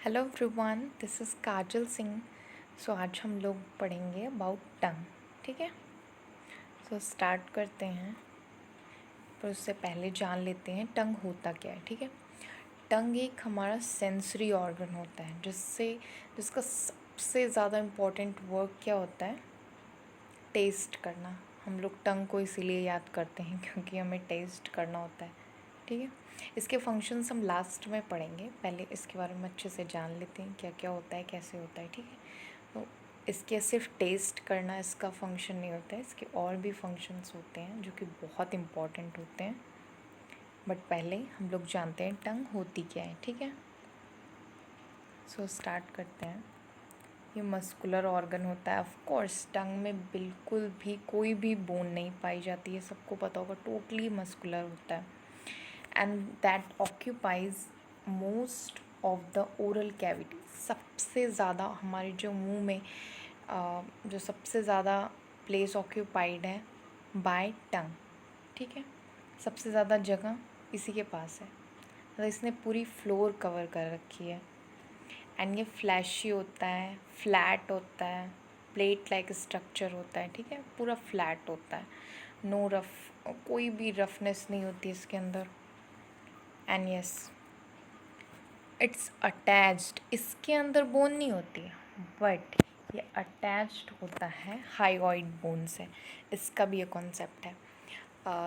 Hello everyone, this is काजल सिंह। सो आज हम लोग पढ़ेंगे अबाउट टंग। ठीक है, सो स्टार्ट करते हैं। पर उससे पहले जान लेते हैं टंग होता क्या है। ठीक है, टंग एक हमारा सेंसरी ऑर्गन होता है जिसका सबसे ज़्यादा इम्पोर्टेंट वर्क क्या होता है, टेस्ट करना। हम लोग टंग को इसीलिए याद करते हैं क्योंकि हमें टेस्ट करना होता है। ठीक है, इसके फंक्शंस हम लास्ट में पढ़ेंगे, पहले इसके बारे में अच्छे से जान लेते हैं क्या क्या होता है, कैसे होता है। ठीक है, तो इसके सिर्फ टेस्ट करना इसका फंक्शन नहीं होता है, इसके और भी फंक्शंस होते हैं जो कि बहुत इम्पॉर्टेंट होते हैं। बट पहले हम लोग जानते हैं टंग होती क्या है। ठीक है, सो स्टार्ट करते हैं। ये मस्कुलर ऑर्गन होता है। ऑफ कोर्स टंग में बिल्कुल भी कोई भी बोन नहीं पाई जाती है, सबको पता होगा, टोटली मस्कुलर होता है। And that occupies most of the oral cavity. सबसे ज़्यादा हमारे जो मुंह में जो सबसे ज़्यादा प्लेस ऑक्यूपाइड है बाय टंग। ठीक है, सबसे ज़्यादा जगह इसी के पास है, तो इसने पूरी फ्लोर कवर कर रखी है। एंड ये फ्लैशी होता है, फ्लैट होता है, प्लेट लाइक स्ट्रक्चर होता है। ठीक है, पूरा फ्लैट होता है, नो रफ, कोई भी रफनेस नहीं होती इसके अंदर। एंड यस, इट्स अटैच्ड, इसके अंदर बोन नहीं होती है बट ये अटैच्ड होता है हाइगॉइड बोन से। इसका भी ये कॉन्सेप्ट है।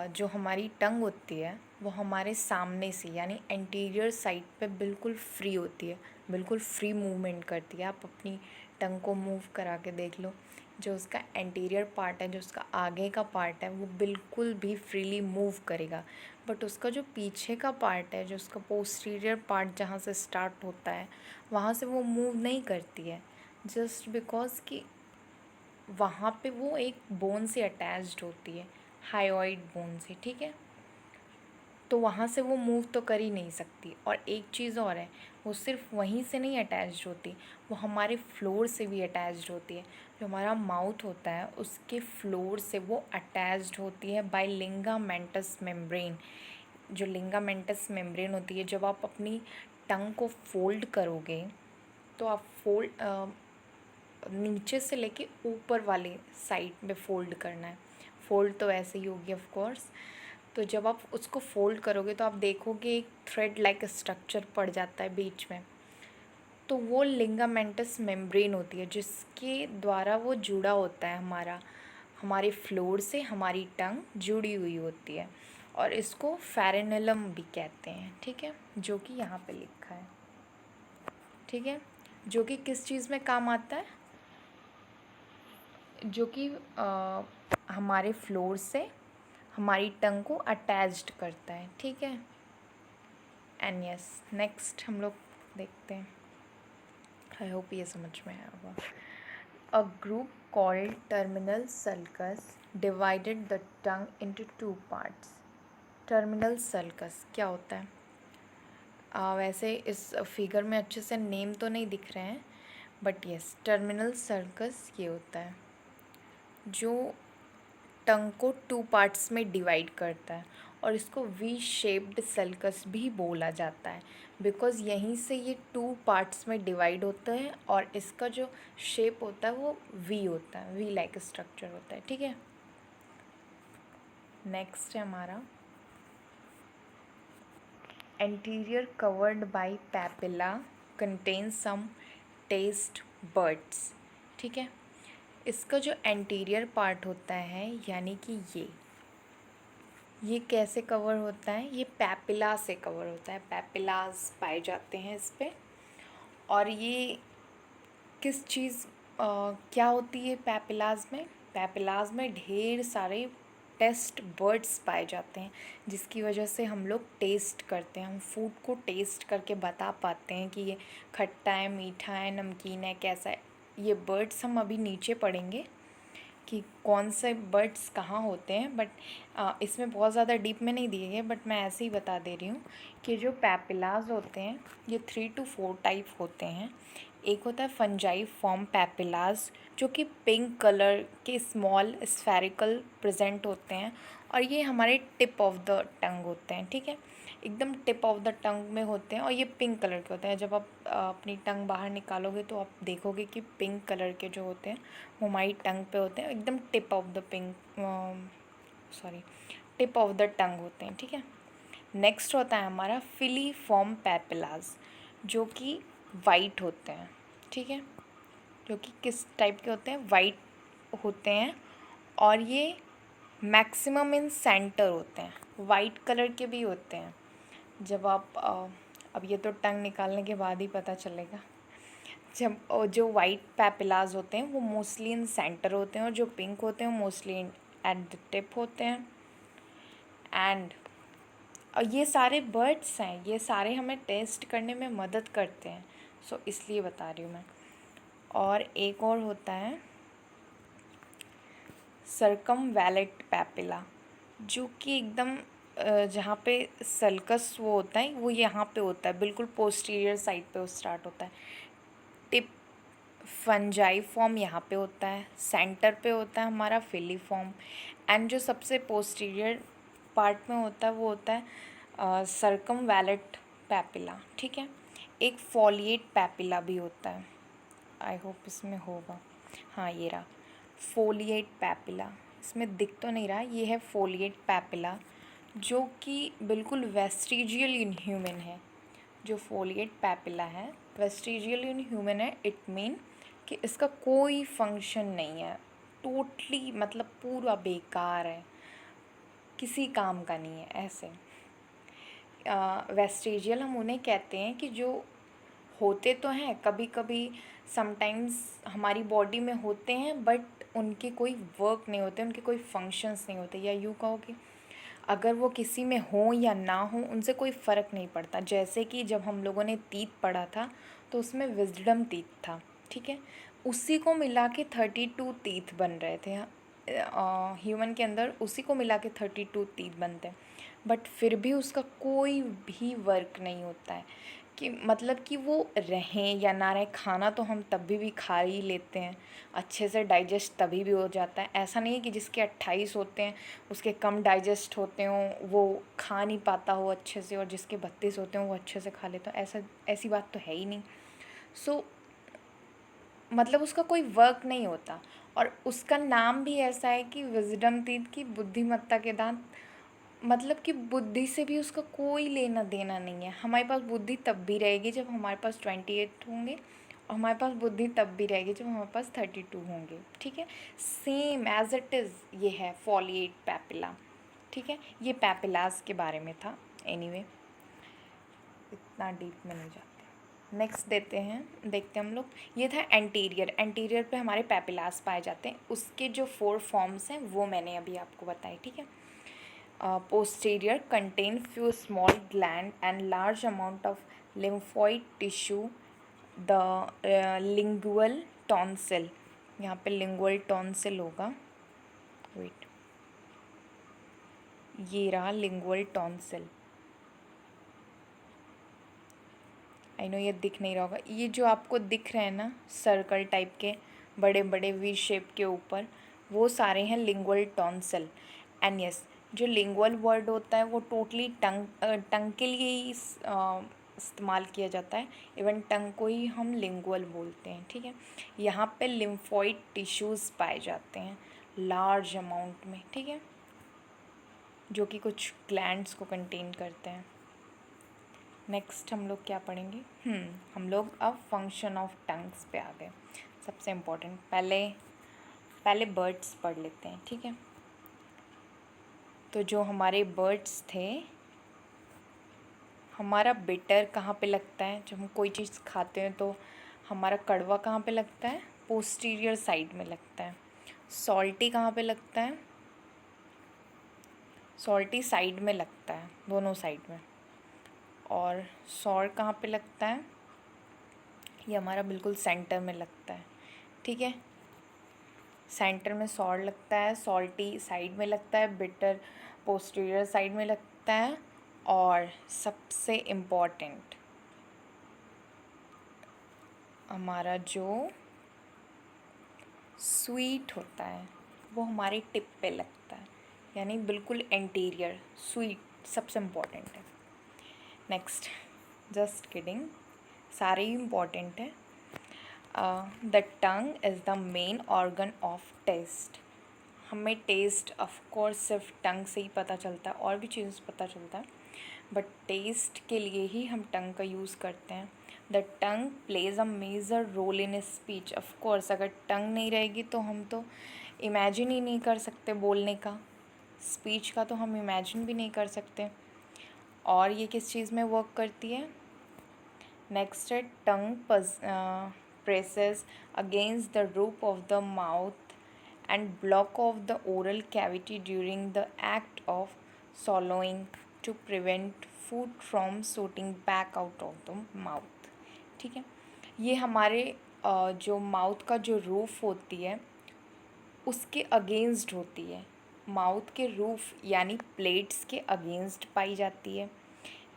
जो हमारी टंग होती है वो हमारे सामने से यानी एंटीरियर साइड पे बिल्कुल फ्री होती है, बिल्कुल फ्री मूवमेंट करती है। आप अपनी टंग को मूव करा के देख लो, जो उसका एंटीरियर पार्ट है, जो उसका आगे का पार्ट है, वो बिल्कुल भी फ्रीली मूव करेगा। बट उसका जो पीछे का पार्ट है, जो उसका पोस्टीरियर पार्ट जहाँ से स्टार्ट होता है, वहाँ से वो मूव नहीं करती है, जस्ट बिकॉज कि वहाँ पे वो एक बोन से अटैच्ड होती है, हाइओइड बोन से। ठीक है, तो वहाँ से वो मूव तो कर ही नहीं सकती। और एक चीज़ और है, वो सिर्फ वहीं से नहीं अटैच्ड होती, वो हमारे फ्लोर से भी अटैच्ड होती है। जो हमारा माउथ होता है उसके फ्लोर से वो अटैच्ड होती है बाय लिंगामेंटस मेम्ब्रेन। जो लिंगामेंटस मेम्ब्रेन होती है, जब आप अपनी टंग को फोल्ड करोगे तो आप नीचे से लेके ऊपर वाले साइड में फ़ोल्ड करना है। फ़ोल्ड तो ऐसे ही होगी ऑफ कोर्स। तो जब आप उसको फ़ोल्ड करोगे तो आप देखोगे एक थ्रेड लाइक स्ट्रक्चर पड़ जाता है बीच में, तो वो लिंगामेंटस मेम्ब्रेन होती है जिसके द्वारा वो जुड़ा होता है। हमारे फ्लोर से हमारी टंग जुड़ी हुई होती है, और इसको फेरेनेलम भी कहते हैं। ठीक है, जो कि यहाँ पे लिखा है। ठीक है, जो कि किस चीज़ में काम आता है, जो कि हमारे फ्लोर से हमारी टंग को अटैच्ड करता है। ठीक है, एंड यस, नेक्स्ट हम लोग देखते हैं। आई होप ये समझ में आया होगा। A group called terminal sulcus divided the tongue into two parts. Terminal sulcus क्या होता है? वैसे इस फिगर में अच्छे से नेम तो नहीं दिख रहे हैं, बट यस, टर्मिनल सल्कस ये होता है जो टंग को टू पार्ट्स में डिवाइड करता है, और इसको वी शेप्ड सल्कस भी बोला जाता है बिकॉज़ यहीं से ये टू पार्ट्स में डिवाइड होता है, और इसका जो शेप होता है वो वी होता है, वी लाइक स्ट्रक्चर होता है। ठीक है, नेक्स्ट है हमारा anterior covered by papilla contains some taste buds. ठीक है, इसका जो एंटीरियर पार्ट होता है यानी कि ये कैसे कवर होता है, ये पैपिला से कवर होता है। पैपिलास पाए जाते हैं इस पे। और ये किस चीज़ क्या होती है पैपिलास में? पैपिलास में ढेर सारे टेस्ट बर्ड्स पाए जाते हैं, जिसकी वजह से हम लोग टेस्ट करते हैं, हम फूड को टेस्ट करके बता पाते हैं कि ये खट्टा है, मीठा है, नमकीन है, कैसा है। ये बर्ड्स हम अभी नीचे पढ़ेंगे कि कौन से बर्ड्स कहाँ होते हैं, बट इसमें बहुत ज़्यादा डीप में नहीं दिए गए, बट मैं ऐसे ही बता दे रही हूँ कि जो पैपिलाज होते हैं ये 3 to 4 टाइप होते हैं। एक होता है फंजाई फॉर्म पैपिलाज, जो कि पिंक कलर के स्मॉल स्फेरिकल प्रेजेंट होते हैं, और ये हमारे टिप ऑफ द टंग होते हैं। ठीक है, एकदम टिप ऑफ द टंग में होते हैं और ये पिंक कलर के होते हैं। जब आप अपनी टंग बाहर निकालोगे तो आप देखोगे कि पिंक कलर के जो होते हैं वो हमारी टंग पे होते हैं, एकदम tip of the tip of the tongue होते हैं, ठीक है। नेक्स्ट होता है हमारा फिलीफॉर्म पैपिलाज, जो कि वाइट होते हैं, ठीक है। जो कि किस टाइप के होते हैं, वाइट होते हैं, और ये मैक्सिमम इन सेंटर होते हैं। वाइट कलर के भी होते हैं। जब आप अब ये तो टंग निकालने के बाद ही पता चलेगा। जब जो वाइट पैपिलाज होते हैं वो मोस्टली इन सेंटर होते हैं, और जो पिंक होते हैं वो मोस्टली एट द टिप होते हैं। एंड ये सारे बर्ड्स हैं, ये सारे हमें टेस्ट करने में मदद करते हैं, सो इसलिए बता रही हूँ मैं। और एक और होता है सर्कमवैलेट पैपिला, जो कि एकदम जहाँ पे सल्कस वो होता है वो यहाँ पे होता है, बिल्कुल पोस्टीरियर साइड पे वो स्टार्ट होता है। टिप फंजाई फॉर्म यहाँ पे होता है, सेंटर पे होता है हमारा फिलीफॉर्म, एंड जो सबसे पोस्टीरियर पार्ट में होता है वो होता है सर्कमवैलेट पैपिला, ठीक है। एक फॉलिएट पैपिला भी होता है, आई होप इसमें होगा, हाँ ये रहा फोलिएट पैपिला। इसमें दिख तो नहीं रहा, ये है फोलिएट पैपिला, जो कि बिल्कुल वेस्टिजियल इन ह्यूमन है। जो फोलिएट पैपिला है वेस्टिजियल इन ह्यूमन है, इट मीन कि इसका कोई फंक्शन नहीं है, टोटली मतलब पूरा बेकार है, किसी काम का नहीं है ऐसे। वेस्टिजियल हम उन्हें कहते हैं कि जो होते तो हैं कभी कभी, समटाइम्स हमारी बॉडी में होते हैं, बट उनके कोई वर्क नहीं होते, उनके कोई फंक्शंस नहीं होते, या यूँ कहो कि अगर वो किसी में हो या ना हो उनसे कोई फ़र्क नहीं पड़ता। जैसे कि जब हम लोगों ने टीथ पढ़ा था तो उसमें विजडम टीथ था, ठीक है, उसी को मिला के 32 टीथ बन रहे थे। ह्यूमन के अंदर उसी को मिला के 32 टीथ बनते हैं, बट फिर भी उसका कोई भी वर्क नहीं होता है, कि मतलब कि वो रहें या ना रहें, खाना तो हम तभी भी खा ही लेते हैं, अच्छे से डाइजेस्ट तभी भी हो जाता है। ऐसा नहीं है कि जिसके 28 होते हैं उसके कम डाइजेस्ट होते हों, वो खा नहीं पाता हो अच्छे से, और जिसके 32 होते हों वो अच्छे से खा लेता हो, ऐसी बात तो है ही नहीं। सो मतलब उसका कोई वर्क नहीं होता, और उसका नाम भी ऐसा है कि विजडम टीथ, की बुद्धिमत्ता के दांत, मतलब कि बुद्धि से भी उसका कोई लेना देना नहीं है। हमारे पास बुद्धि तब भी रहेगी जब हमारे पास 28 होंगे, और हमारे पास बुद्धि तब भी रहेगी जब हमारे पास 32 होंगे, ठीक है। सेम एज इट इज़ ये है फॉलिएट पैपिला, ठीक है। ये पैपिलास के बारे में था। एनीवे इतना डीप में नहीं जाते। नेक्स्ट देखते हैं हम लोग, ये था एंटीरियर पे हमारे पैपिलास पाए जाते हैं। उसके जो 4 फॉर्म्स हैं वो मैंने अभी आपको बताए, ठीक है। Posterior contain few small gland and large amount of lymphoid tissue. The lingual tonsil, यहाँ पे lingual tonsil होगा, वेट, ये रहा lingual tonsil। आई नो ये दिख नहीं रहा होगा, ये जो आपको दिख रहे हैं ना सर्कल टाइप के बड़े बड़े वी शेप के ऊपर, वो सारे हैं लिंगुअल टॉन्सिल। एंड यस, जो लिंगुअल वर्ड होता है वो टोटली टंग के लिए ही इस्तेमाल किया जाता है। इवन टंग को ही हम लिंगुअल बोलते हैं, ठीक है। यहाँ पे लिम्फॉइड टिश्यूज़ पाए जाते हैं लार्ज अमाउंट में, ठीक है, जो कि कुछ ग्लैंड्स को कंटेन करते हैं। नेक्स्ट हम लोग क्या पढ़ेंगे, हम लोग अब फंक्शन ऑफ टंग्स पे आ गए। सबसे इम्पोर्टेंट, पहले बर्ड्स पढ़ लेते हैं, ठीक है। तो जो हमारे बर्ड्स थे, हमारा बिटर कहाँ पे लगता है, जब हम कोई चीज़ खाते हैं तो हमारा कड़वा कहाँ पे लगता है, पोस्टीरियर साइड में लगता है। सॉल्टी कहाँ पे लगता है, सॉल्टी साइड में लगता है, दोनों साइड में। और सॉर कहाँ पे लगता है, ये हमारा बिल्कुल सेंटर में लगता है, ठीक है। सेंटर में सॉर लगता है, सॉल्टी साइड में लगता है, बिटर पोस्टीरियर साइड में लगता है, और सबसे इम्पॉर्टेंट हमारा जो स्वीट होता है वो हमारे टिप पे लगता है, यानी बिल्कुल एंटीरियर स्वीट सबसे इम्पॉर्टेंट है। नेक्स्ट, जस्ट किडिंग, सारे ही इम्पॉर्टेंट है। The tongue is the main organ of taste. हमें टेस्ट ऑफ कोर्स सिर्फ टंग से ही पता चलता है, और भी चीज़ों से पता चलता है, बट टेस्ट के लिए ही हम टंग का यूज़ करते हैं। The tongue plays a major role in speech. Of course अगर टंग नहीं रहेगी तो हम तो इमेजिन ही नहीं कर सकते बोलने का, स्पीच का तो हम इमेजिन भी नहीं कर सकते। और ये किस चीज़ में वर्क करती है? नेक्स्ट है tongue presses against the roof of the mouth and block off the oral cavity during the act of swallowing to prevent food from shooting back out of the mouth. ठीक है, ये हमारे जो mouth का जो roof होती है उसके अगेंस्ट होती है, माउथ के रूफ यानी प्लेट्स के अगेंस्ट पाई जाती है।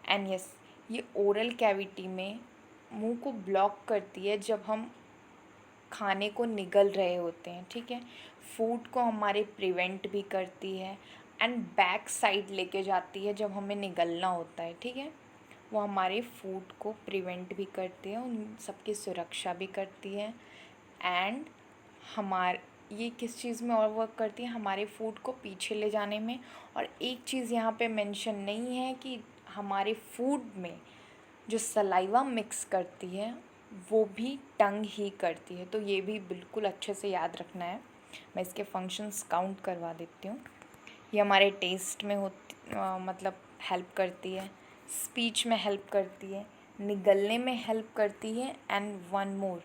एंड यस, ये ओरल कैविटी में मुंह को ब्लॉक करती है जब हम खाने को निगल रहे होते हैं। ठीक है, फूड को हमारे प्रिवेंट भी करती है एंड बैक साइड लेके जाती है जब हमें निगलना होता है। ठीक है, वो हमारे फूड को प्रिवेंट भी करती है, उन सबकी सुरक्षा भी करती है। एंड हमारे ये किस चीज़ में और वर्क करती है? हमारे फूड को पीछे ले जाने में। और एक चीज़ यहाँ पे मेंशन नहीं है कि हमारे फूड में जो सलाइवा मिक्स करती है वो भी टंग ही करती है, तो ये भी बिल्कुल अच्छे से याद रखना है। मैं इसके फंक्शंस काउंट करवा देती हूँ। ये हमारे टेस्ट में मतलब हेल्प करती है, स्पीच में हेल्प करती है, निगलने में हेल्प करती है, एंड वन मोर,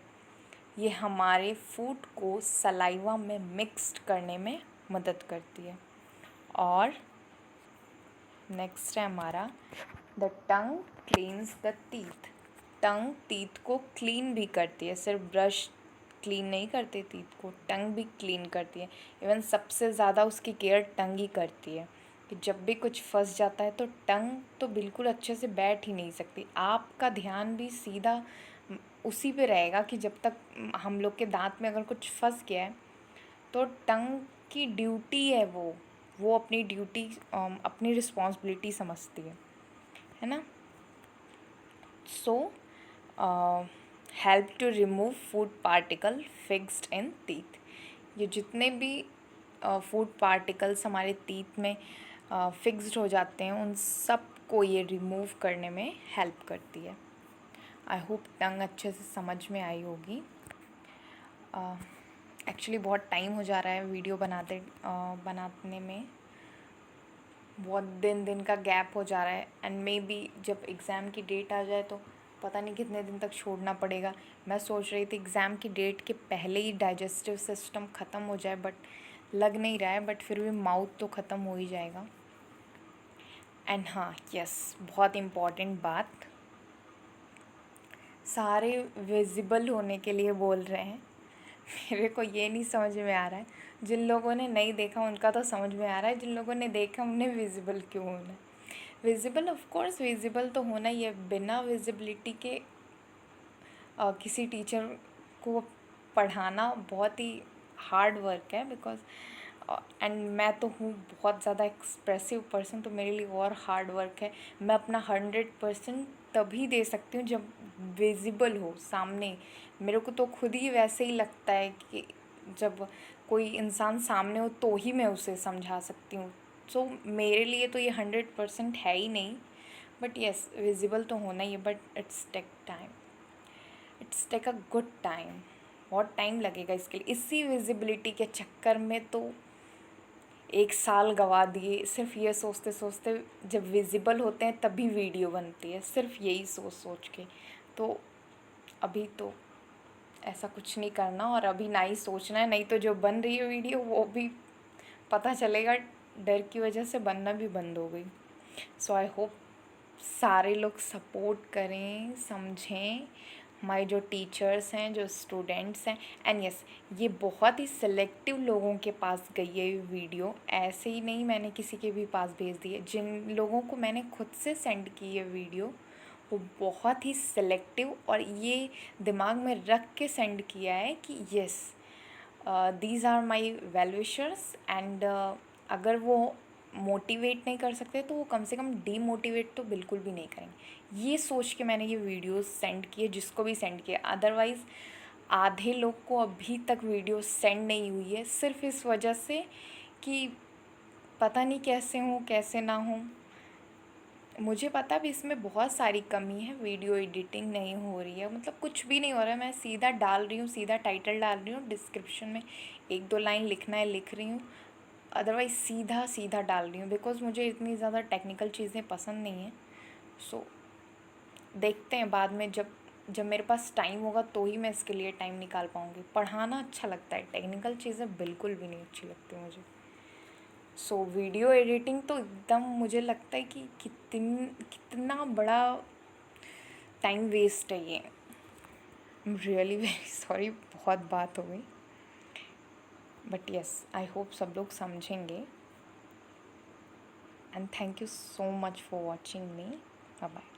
ये हमारे फूड को सलाइवा में मिक्स्ड करने में मदद करती है। और नेक्स्ट है हमारा the tongue cleans the teeth. Tongue teeth को क्लीन भी करती है, सिर्फ ब्रश क्लीन नहीं करते टीथ को, टंग भी क्लीन करती है। इवन सबसे ज़्यादा उसकी केयर टंग ही करती है कि जब भी कुछ फंस जाता है तो टंग तो बिल्कुल अच्छे से बैठ ही नहीं सकती। आपका ध्यान भी सीधा उसी पे रहेगा कि जब तक हम लोग के दांत में अगर कुछ फंस गया है तो टंग की ड्यूटी है, वो अपनी ड्यूटी अपनी रिस्पॉन्सिबिलिटी समझती है ना। So help to remove food particle fixed in teeth. ये जितने भी फूड पार्टिकल्स हमारे टीथ में फिक्स्ड हो जाते हैं उन सब को ये रिमूव करने में हेल्प करती है। आई होप टंग अच्छे से समझ में आई होगी। एक्चुअली बहुत टाइम हो जा रहा है वीडियो बनाने में, बहुत दिन का गैप हो जा रहा है। एंड मे बी जब एग्ज़ाम की डेट आ जाए तो पता नहीं कितने दिन तक छोड़ना पड़ेगा। मैं सोच रही थी एग्ज़ाम की डेट के पहले ही डाइजेस्टिव सिस्टम ख़त्म हो जाए, बट लग नहीं रहा है, बट फिर भी माउथ तो ख़त्म हो ही जाएगा। एंड हाँ, यस, बहुत इम्पॉर्टेंट बात, सारे विजिबल होने के लिए बोल रहे हैं। मेरे को ये नहीं समझ में आ रहा है, जिन लोगों ने नहीं देखा उनका तो समझ में आ रहा है, जिन लोगों ने देखा उन्हें विजिबल क्यों होना है। विजिबल ऑफ कोर्स विजिबल तो होना ही है, बिना विजिबिलिटी के किसी टीचर को पढ़ाना बहुत ही हार्ड वर्क है। बिकॉज एंड मैं तो हूँ बहुत ज़्यादा एक्सप्रेसिव पर्सन, तो मेरे लिए और हार्ड वर्क है। मैं अपना 100% तभी दे सकती हूँ जब विजिबल हो सामने। मेरे को तो खुद ही वैसे ही लगता है कि जब कोई इंसान सामने हो तो ही मैं उसे समझा सकती हूँ। सो मेरे लिए तो ये 100% है ही नहीं, बट येस विजिबल तो होना ही है, but it's take a good time. बहुत टाइम लगेगा इसके लिए। इसी विजिबिलिटी के चक्कर में तो 1 साल गवा दिए, सिर्फ ये सोचते सोचते। जब विजिबल होते हैं तभी वीडियो बनती है, सिर्फ यही सोच सोच के। तो अभी तो ऐसा कुछ नहीं करना, और अभी ना ही सोचना है, नहीं तो जो बन रही है वीडियो वो भी पता चलेगा डर की वजह से बनना भी बंद हो गई। सो आई होप सारे लोग सपोर्ट करें, समझें, हमारे जो टीचर्स हैं, जो स्टूडेंट्स हैं। एंड यस, ये बहुत ही सिलेक्टिव लोगों के पास गई है ये वीडियो, ऐसे ही नहीं मैंने किसी के भी पास भेज दी है। जिन लोगों को मैंने खुद से सेंड की है वीडियो वो बहुत ही सिलेक्टिव, और ये दिमाग में रख के सेंड किया है कि yes these are my well wishers. And अगर वो मोटिवेट नहीं कर सकते तो वो कम से कम डीमोटिवेट तो बिल्कुल भी नहीं करेंगे। ये सोच के मैंने ये वीडियोस सेंड किए, जिसको भी सेंड किए। अदरवाइज़ आधे लोग को अभी तक वीडियो सेंड नहीं हुई है, सिर्फ इस वजह से कि पता नहीं कैसे हूँ कैसे ना हूँ। मुझे पता भी इसमें बहुत सारी कमी है, वीडियो एडिटिंग नहीं हो रही है, मतलब कुछ भी नहीं हो रहा है। मैं सीधा डाल रही हूँ, सीधा टाइटल डाल रही हूँ, डिस्क्रिप्शन में एक दो लाइन लिखना है लिख रही हूँ, अदरवाइज़ सीधा सीधा डाल रही हूँ, बिकॉज़ मुझे इतनी ज़्यादा टेक्निकल चीज़ें पसंद नहीं हैं। सो देखते हैं बाद में, जब जब मेरे पास टाइम होगा तो ही मैं इसके लिए टाइम निकाल पाऊँगी। पढ़ाना अच्छा लगता है, टेक्निकल चीज़ें बिल्कुल भी नहीं अच्छी लगती मुझे। सो वीडियो एडिटिंग तो एकदम मुझे लगता है कि कितना बड़ा टाइम वेस्ट है ये। रियली वेरी सॉरी, बहुत बात हो गई, बट यस आई होप सब लोग समझेंगे। And thank you so much for watching me. Bye bye.